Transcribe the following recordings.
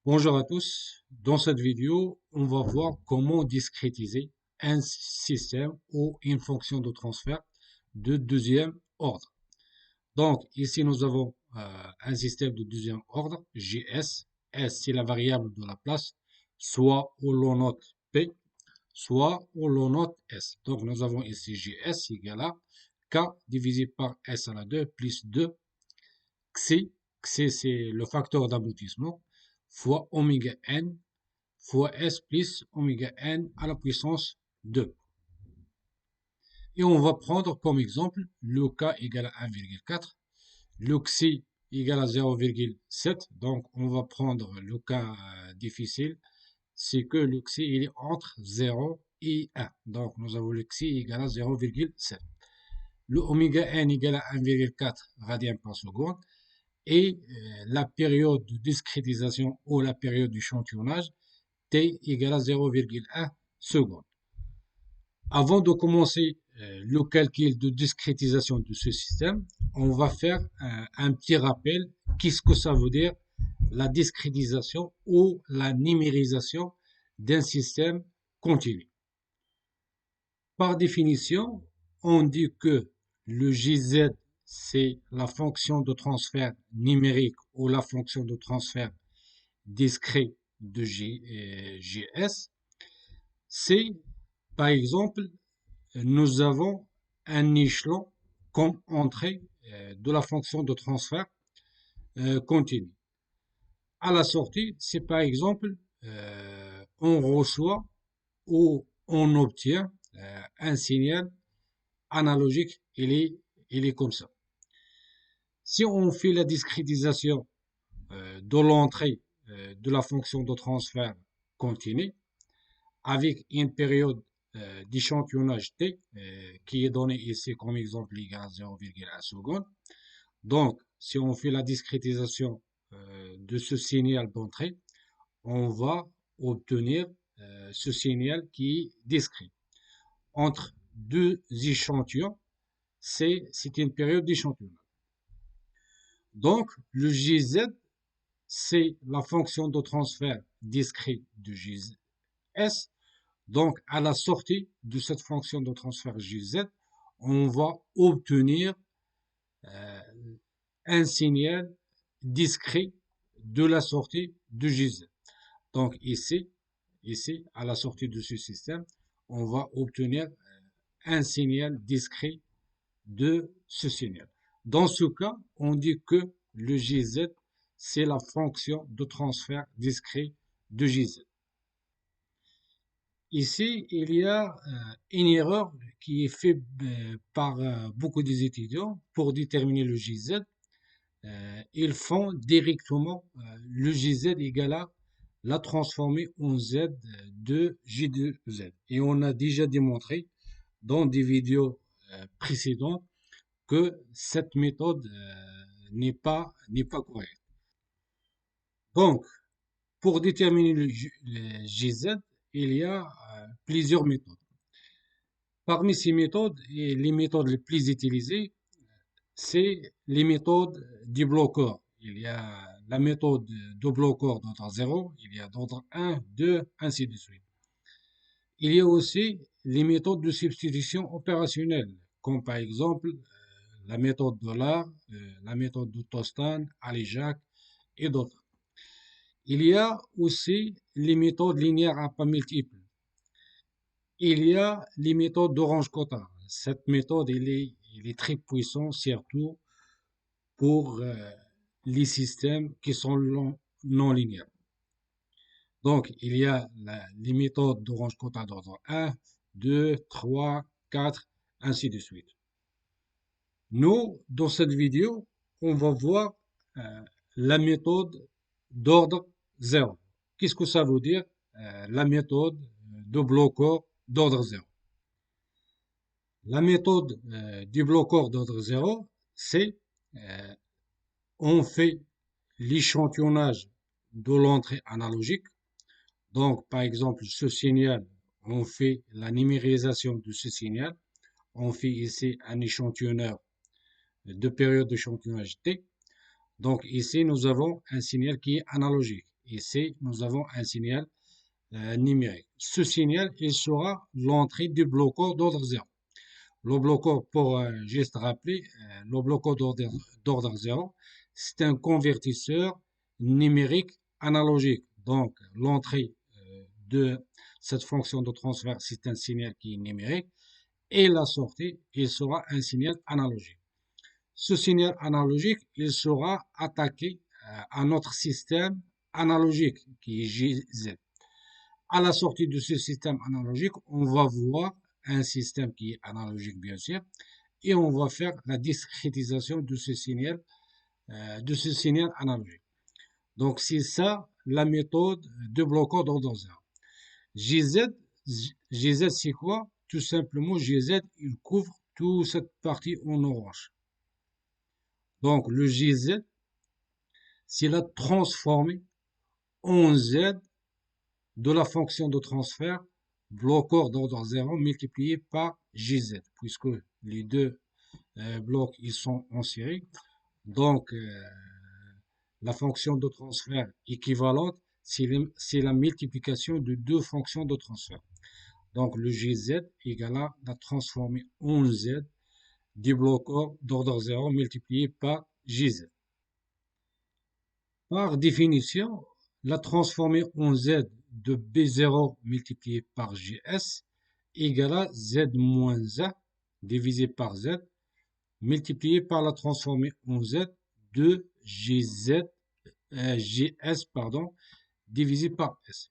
Bonjour à tous. Dans cette vidéo, on va voir comment discrétiser un système ou une fonction de transfert de deuxième ordre. Donc, ici, nous avons un système de deuxième ordre, JS. S, c'est la variable de la place, soit où l'on note P, soit où l'on note S. Donc, nous avons ici JS égale à K divisé par S à la 2 plus 2 Xi. Xi, c'est le facteur d'aboutissement, fois oméga n fois S plus oméga n à la puissance 2. Et on va prendre comme exemple le K égale à 1,4, le Xi égale à 0,7. Donc, on va prendre le cas difficile, c'est que le Xi il est entre 0 et 1. Donc, nous avons le Xi égale à 0,7. Le oméga n égale à 1,4 radians par seconde. Et la période de discrétisation ou la période d'échantillonnage, t égale à 0,1 seconde. Avant de commencer le calcul de discrétisation de ce système, on va faire un petit rappel. Qu'est-ce que ça veut dire la discrétisation ou la numérisation d'un système continu? Par définition, on dit que le JZ, c'est la fonction de transfert numérique ou la fonction de transfert discret de JS. C'est, par exemple, nous avons un échelon comme entrée de la fonction de transfert continu. À la sortie, c'est par exemple, on reçoit ou on obtient un signal analogique, il est comme ça. Si on fait la discrétisation de l'entrée de la fonction de transfert continu avec une période d'échantillonnage t qui est donnée ici comme exemple égale à 0,1 seconde. Donc, si on fait la discrétisation de ce signal d'entrée, on va obtenir ce signal qui est discret. Entre deux échantillons, c'est une période d'échantillonnage. Donc, le JZ, c'est la fonction de transfert discret de JS. Donc, à la sortie de cette fonction de transfert JZ, on va obtenir euh, un signal discret de la sortie de JZ. Donc, ici, à la sortie de ce système, on va obtenir un signal discret de ce signal. Dans ce cas, on dit que le JZ, c'est la fonction de transfert discret de JZ. Ici, il y a une erreur qui est faite par beaucoup des étudiants pour déterminer le JZ. Ils font directement le JZ égale à la transformer en Z de J2Z. Et on a déjà démontré dans des vidéos précédentes que cette méthode n'est pas correcte. Donc, pour déterminer le GZ, il y a plusieurs méthodes. Parmi ces méthodes, et les méthodes les plus utilisées, c'est les méthodes du bloqueur. Il y a la méthode de bloqueur d'ordre 0, il y a d'ordre 1, 2, ainsi de suite. Il y a aussi les méthodes de substitution opérationnelle, comme par exemple la méthode dollar, la méthode de Tostan, Alijak et d'autres. Il y a aussi les méthodes linéaires à pas multiples. Il y a les méthodes d'Orange-Kotta. Cette méthode, il est très puissante, surtout pour les systèmes qui sont non linéaires. Donc, il y a les méthodes d'Orange-Kotta d'ordre 1, 2, 3, 4, ainsi de suite. Nous, dans cette vidéo, on va voir euh, la méthode d'ordre 0. Qu'est-ce que ça veut dire, la méthode de bloqueur d'ordre 0? La méthode du bloqueur d'ordre 0, c'est on fait l'échantillonnage de l'entrée analogique. Donc, par exemple, ce signal, on fait la numérisation de ce signal. On fait ici un échantillonneur de période d'échantillonnage T. Donc, ici, nous avons un signal qui est analogique. Ici, nous avons un signal numérique. Ce signal, il sera l'entrée du bloc-code d'ordre 0. Le bloc-code, pour juste rappeler, le bloc-code d'ordre 0, c'est un convertisseur numérique analogique. Donc, l'entrée de cette fonction de transfert, c'est un signal qui est numérique. Et la sortie, il sera un signal analogique. Ce signal analogique, il sera attaqué à notre système analogique qui est JZ. À la sortie de ce système analogique, on va voir un système qui est analogique, bien sûr, et on va faire la discrétisation de ce signal analogique. Donc, c'est ça la méthode de blocage d'ordre 0. GZ, c'est quoi? Tout simplement, GZ, il couvre toute cette partie en orange. Donc, le GZ, c'est la transformée en Z de la fonction de transfert bloc-code d'ordre 0 multiplié par GZ, puisque les deux blocs ils sont en série. Donc, la fonction de transfert équivalente, c'est la multiplication de deux fonctions de transfert. Donc, le GZ égale à la transformée en Z du bloc-code d'ordre 0 multiplié par GZ. Par définition, la transformée en Z de B0 multiplié par GS égale à Z moins A divisé par Z multiplié par la transformée en Z de GS divisé par S.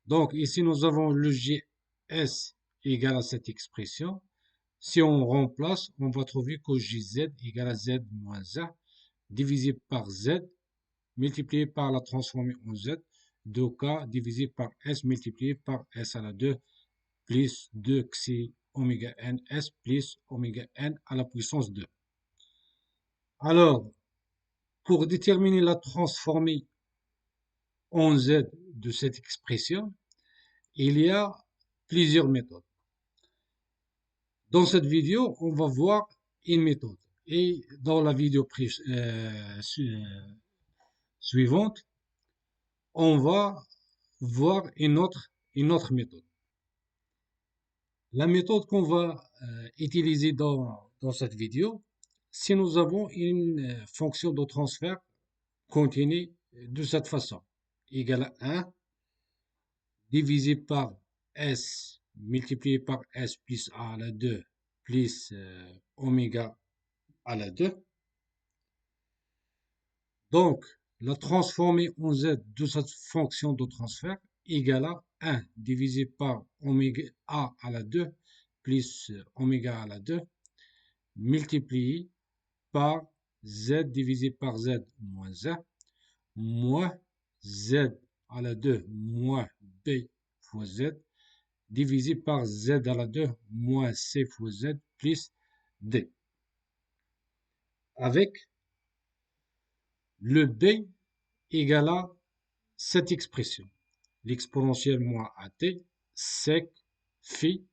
Donc ici nous avons le GS égale à cette expression. Si on remplace, on va trouver que GZ égale à Z moins A divisé par Z multiplié par la transformée en Z, 2K divisé par S multiplié par S à la 2 plus 2 xi oméga n S plus oméga n à la puissance 2. Alors, pour déterminer la transformée en Z de cette expression, il y a plusieurs méthodes. Dans cette vidéo, on va voir une méthode. Et dans la vidéo suivante, on va voir une autre méthode. La méthode qu'on va utiliser dans cette vidéo, si nous avons une fonction de transfert continue de cette façon, égale à 1 divisé par S multiplié par S plus A à la 2 plus oméga à la 2. Donc, la transformée en Z de cette fonction de transfert égale à 1 divisé par oméga A à la 2 plus oméga à la 2 multiplié par Z divisé par Z moins 1 moins Z à la 2 moins B fois Z divisé par Z à la 2 moins C fois Z plus D. Avec le B égale à cette expression. L'exponentielle moins AT, sec phi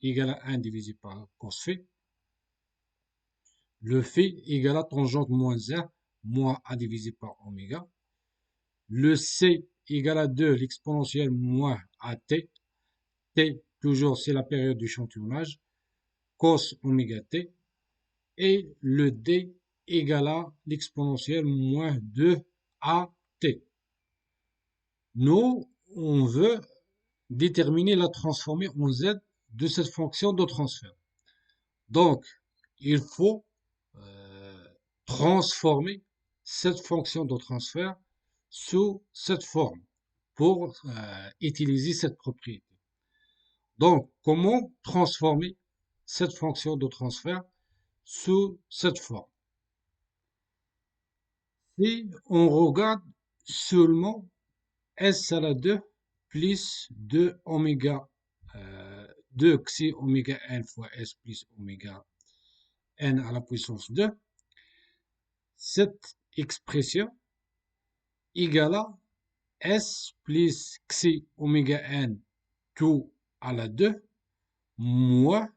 égale à 1 divisé par cos phi. Le phi égale à tangente moins 1 moins A divisé par oméga. Le C égale à 2, l'exponentielle moins AT. T, toujours, c'est la période d'échantillonnage. Cos oméga T. Et le D égale à l'exponentielle moins 2 AT. Nous, on veut déterminer la transformée en Z de cette fonction de transfert. Donc, il faut transformer cette fonction de transfert sous cette forme pour utiliser cette propriété. Donc, comment transformer cette fonction de transfert sous cette forme? Si on regarde seulement S à la 2 plus 2 oméga 2 xi oméga n fois S plus oméga n à la puissance 2, cette expression égale à S plus xi oméga n tout à la 2 moins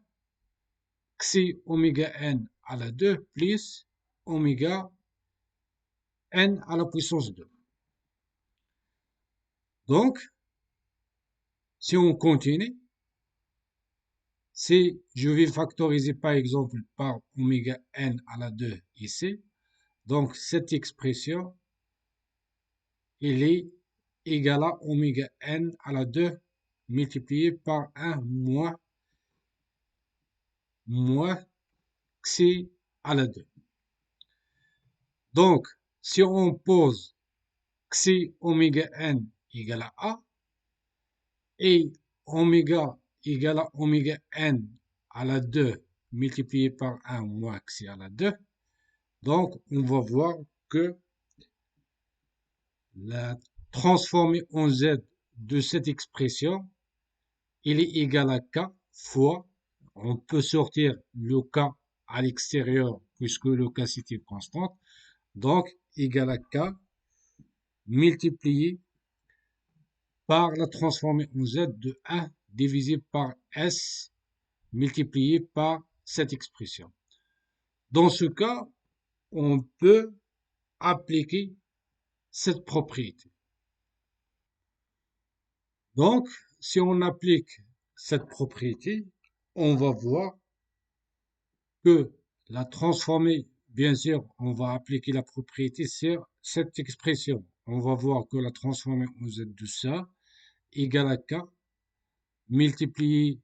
xi oméga n à la 2 plus oméga n à la puissance 2. Donc, si on continue, si je vais factoriser par exemple par oméga n à la 2 ici, donc cette expression, elle est égale à oméga n à la 2 multiplié par 1 moins xi à la 2. Donc, si on pose xi oméga n égale à A et oméga égale à oméga n à la 2 multiplié par 1 moins xi à la 2, donc on va voir que la transformée en z de cette expression, il est égal à k fois, on peut sortir le k à l'extérieur puisque le k c'est une constante, donc égal à k multiplié par la transformée en z de 1 divisé par s multiplié par cette expression. Dans ce cas, on peut appliquer cette propriété. Donc, si on applique cette propriété, on va voir que la transformée, bien sûr, on va appliquer la propriété sur cette expression. On va voir que la transformée en z de ça égale à k multiplié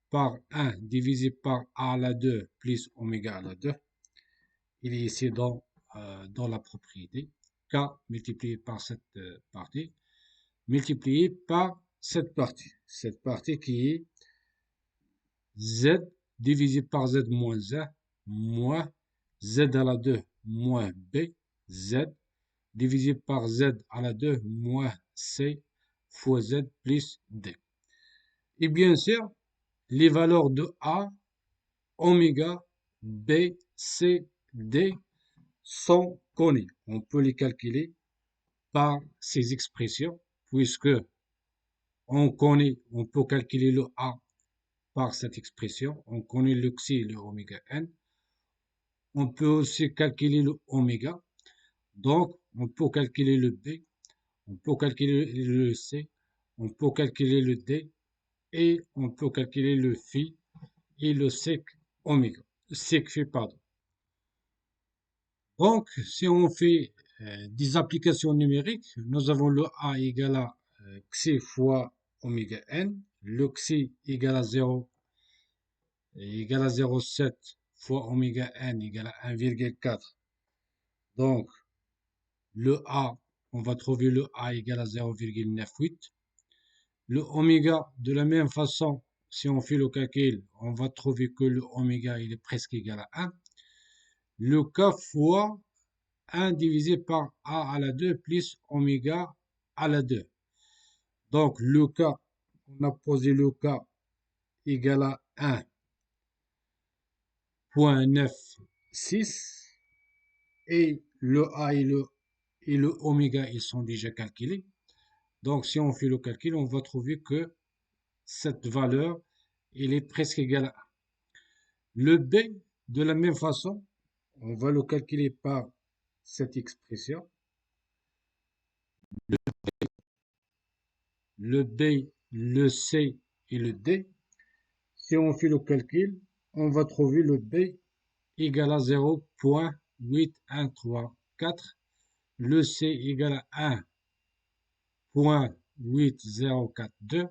par 1 divisé par a à la 2 plus oméga à la 2. Il est ici dans la propriété. K multiplié par cette partie, multiplié par cette partie qui est z divisé par z moins 1 moins z à la 2 moins b, z divisé par z à la 2 moins c fois z plus d. Et bien sûr, les valeurs de a, oméga, b, c, d sont connues. On peut les calculer par ces expressions, puisque on peut calculer le a par cette expression, on connaît le xi et le oméga n. On peut aussi calculer le oméga, donc on peut calculer le b, on peut calculer le c, on peut calculer le d et on peut calculer le phi et le sec oméga, sec phi, pardon. Donc, si on fait des applications numériques, nous avons le a égale à xi fois oméga n, le xi égale à 0 égale à 0,7 fois oméga n égale à 1,4. Donc, le a, on va trouver le a égale à 0,98. Le oméga, de la même façon, si on fait le calcul, on va trouver que le oméga, il est presque égal à 1. Le k fois 1 divisé par a à la 2 plus oméga à la 2. Donc, le k, on a posé le k égal à 1,96 et le a et le oméga, ils sont déjà calculés. Donc, si on fait le calcul, on va trouver que cette valeur, elle est presque égale à 1. Le b, de la même façon, on va le calculer par cette expression. Le b, le c et le d. Si on fait le calcul, on va trouver le b égal à 0,8134, le c égal à 1,8042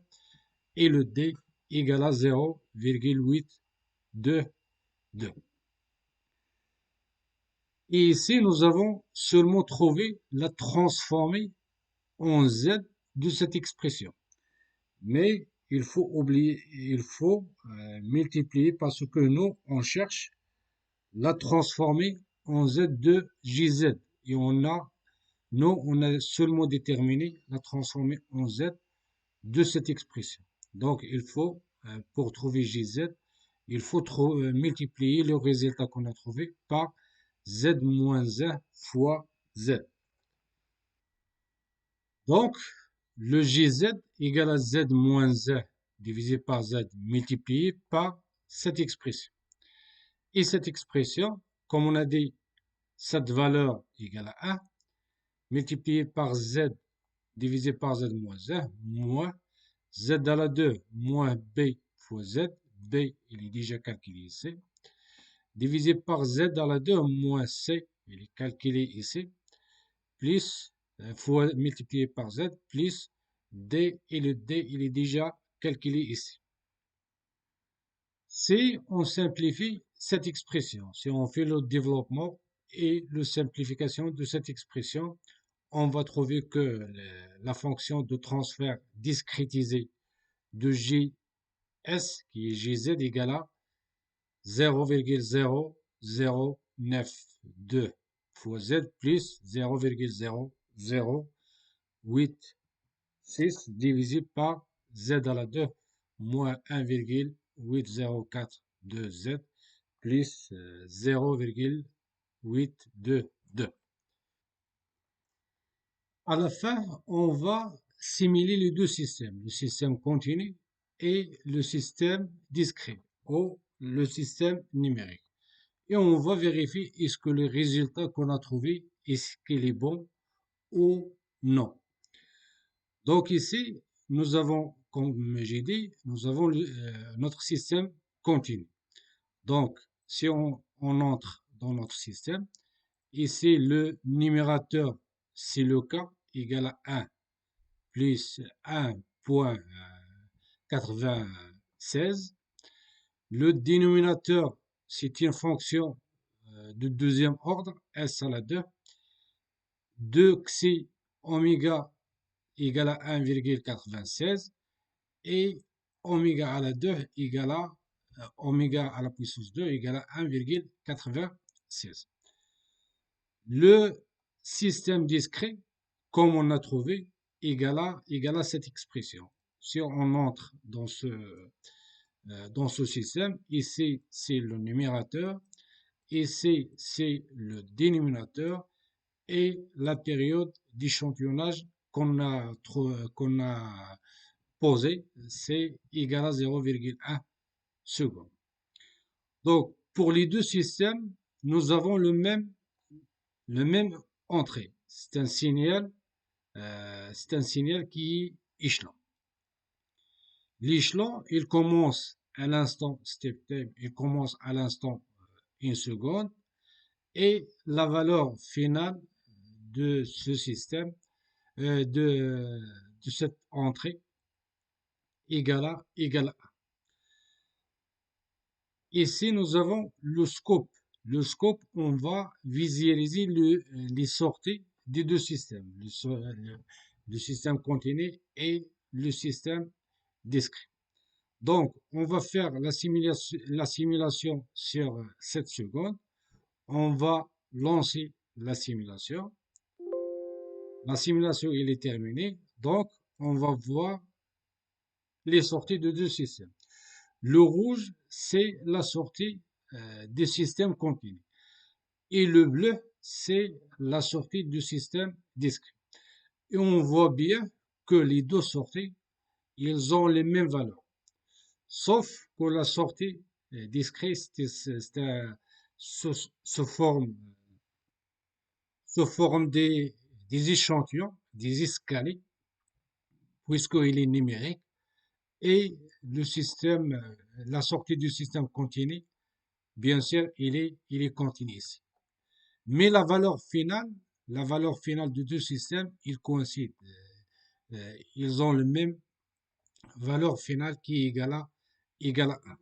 et le d égal à 0,822. Et ici, nous avons seulement trouvé la transformée en z de cette expression. Mais il faut multiplier parce que nous, on cherche la transformer en z de jz. Et on a seulement déterminé la transformer en z de cette expression. Donc, il faut, pour trouver jz, il faut multiplier le résultat qu'on a trouvé par z moins 1 fois z. Donc, le gz égale à z moins 1 divisé par z multiplié par cette expression. Et cette expression, comme on a dit, cette valeur égale à 1, multiplié par z divisé par z moins 1, moins z à la 2 moins b fois z. B, il est déjà calculé ici. Divisé par z à la 2 moins c, il est calculé ici. Plus, fois multiplié par z, plus d, et le d, il est déjà calculé ici. Si on simplifie cette expression, si on fait le développement et la simplification de cette expression, on va trouver que la fonction de transfert discrétisée de Js, qui est Gz, égale à 0,0092 fois z plus 0,0086 divisé par z à la 2 moins 1,8042z plus 0,822. À la fin, on va simuler les deux systèmes, le système continu et le système discret, ou le système numérique. Et on va vérifier est-ce que le résultat qu'on a trouvé, est-ce qu'il est bon ou non. Donc ici, nous avons, comme j'ai dit, nous avons notre système continu. Donc, si on entre dans notre système, ici le numérateur, c'est le k égal à 1 plus 1,96. Le dénominateur, c'est une fonction de deuxième ordre, s à la 2. 2xi oméga égale à 1,96 et oméga à la 2 égale à oméga à la puissance 2 égale à 1,96. Le système discret, comme on a trouvé, égale à cette expression. Si on entre dans ce système, ici c'est le numérateur, ici c'est le dénominateur, et la période d'échantillonnage qu'on a posée, c'est égal à 0,1 seconde. Donc, pour les deux systèmes, nous avons le même entrée. C'est un signal qui est échelon. L'échelon, il commence à l'instant step time, il commence à l'instant 1 seconde, et la valeur finale de ce système, de cette entrée, égale à 1. Ici, nous avons le scope. Le scope, on va visualiser les sorties des deux systèmes, le système continu et le système discret. Donc, on va faire la simulation sur 7 secondes. On va lancer la simulation. La simulation, elle est terminée. Donc, on va voir les sorties de deux systèmes. Le rouge, c'est la sortie du système continu. Et le bleu, c'est la sortie du système discret. Et on voit bien que les deux sorties, ils ont les mêmes valeurs. Sauf que la sortie discrète se forme des échantillons, des escaliers, puisqu'il est numérique. Et le système, la sortie du système continu, bien sûr, il est continu ici. Mais la valeur finale de deux systèmes, ils coïncident. Ils ont le même valeur finale qui est égale à 1.